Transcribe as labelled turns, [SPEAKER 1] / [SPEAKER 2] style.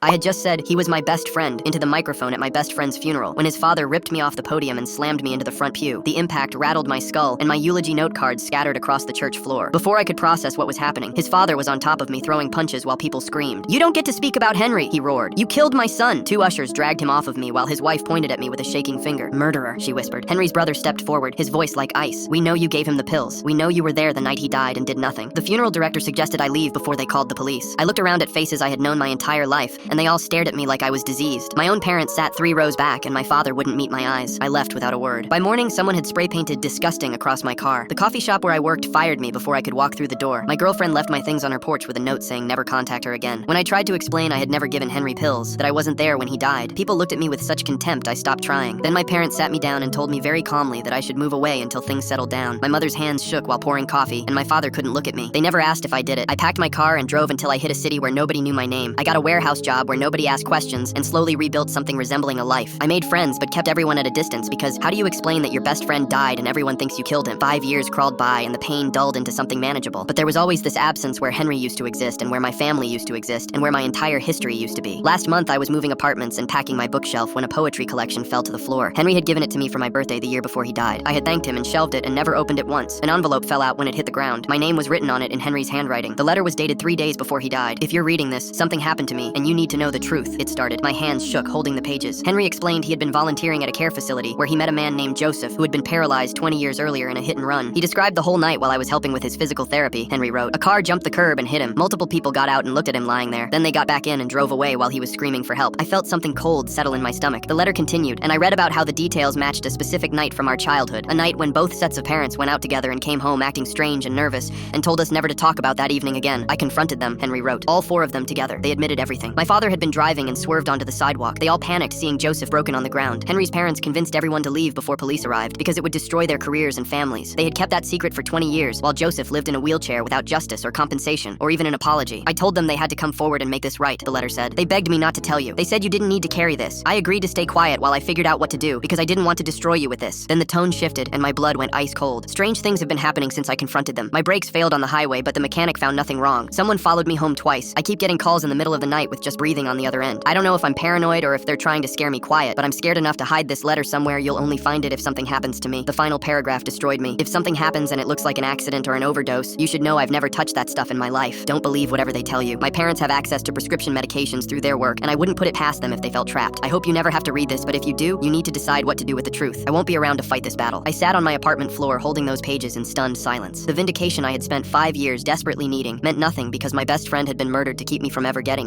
[SPEAKER 1] I had just said he was my best friend into the microphone at my best friend's funeral when his father ripped me off the podium and slammed me into the front pew. The impact rattled my skull, and my eulogy note cards scattered across the church floor. Before I could process what was happening, his father was on top of me throwing punches while people screamed. "You don't get to speak about Henry," he roared. "You killed my son." Two ushers dragged him off of me while his wife pointed at me with a shaking finger. "Murderer," she whispered. Henry's brother stepped forward, his voice like ice. "We know you gave him the pills. We know you were there the night he died and did nothing." The funeral director suggested I leave before they called the police. I looked around at faces I had known my entire life, and they all stared at me like I was diseased. My own parents sat 3 rows back, and my father wouldn't meet my eyes. I left without a word. By morning, someone had spray painted "disgusting" across my car. The coffee shop where I worked fired me before I could walk through the door. My girlfriend left my things on her porch with a note saying never contact her again. When I tried to explain I had never given Henry pills, that I wasn't there when he died, people looked at me with such contempt I stopped trying. Then my parents sat me down and told me very calmly that I should move away until things settled down. My mother's hands shook while pouring coffee, and my father couldn't look at me. They never asked if I did it. I packed my car and drove until I hit a city where nobody knew my name. I got a warehouse job where nobody asked questions and slowly rebuilt something resembling a life. I made friends but kept everyone at a distance because how do you explain that your best friend died and everyone thinks you killed him? 5 years crawled by and the pain dulled into something manageable. But there was always this absence where Henry used to exist and where my family used to exist and where my entire history used to be. Last month I was moving apartments and packing my bookshelf when a poetry collection fell to the floor. Henry had given it to me for my birthday the year before he died. I had thanked him and shelved it and never opened it once. An envelope fell out when it hit the ground. My name was written on it in Henry's handwriting. The letter was dated 3 days before he died. "If you're reading this, something happened to me and you need to know the truth," it started. My hands shook holding the pages. Henry explained he had been volunteering at a care facility where he met a man named Joseph who had been paralyzed 20 years earlier in a hit and run. He described the whole night while I was helping with his physical therapy, Henry wrote. "A car jumped the curb and hit him. Multiple people got out and looked at him lying there. Then they got back in and drove away while he was screaming for help. I felt something cold settle in my stomach." The letter continued, and I read about how the details matched a specific night from our childhood, a night when both sets of parents went out together and came home acting strange and nervous and told us never to talk about that evening again. "I confronted them," Henry wrote. "All 4 of them together. They admitted everything. My father had been driving and swerved onto the sidewalk. They all panicked seeing Joseph broken on the ground. Henry's parents convinced everyone to leave before police arrived because it would destroy their careers and families. They had kept that secret for 20 years while Joseph lived in a wheelchair without justice or compensation or even an apology. I told them they had to come forward and make this right," the letter said. "They begged me not to tell you. They said you didn't need to carry this. I agreed to stay quiet while I figured out what to do because I didn't want to destroy you with this." Then the tone shifted and my blood went ice cold. Strange things have been happening since I confronted them. My brakes failed on the highway, but the mechanic found nothing wrong. Someone followed me home twice. I keep getting calls in the middle of the night with just breathing on the other end. I don't know if I'm paranoid or if they're trying to scare me quiet, but I'm scared enough to hide this letter somewhere. You'll only find it if something happens to me. The final paragraph destroyed me. "If something happens and it looks like an accident or an overdose, you should know I've never touched that stuff in my life. Don't believe whatever they tell you. My parents have access to prescription medications through their work, and I wouldn't put it past them if they felt trapped. I hope you never have to read this, but if you do, you need to decide what to do with the truth. I won't be around to fight this battle." I sat on my apartment floor holding those pages in stunned silence. The vindication I had spent 5 years desperately needing meant nothing because my best friend had been murdered to keep me from ever getting it.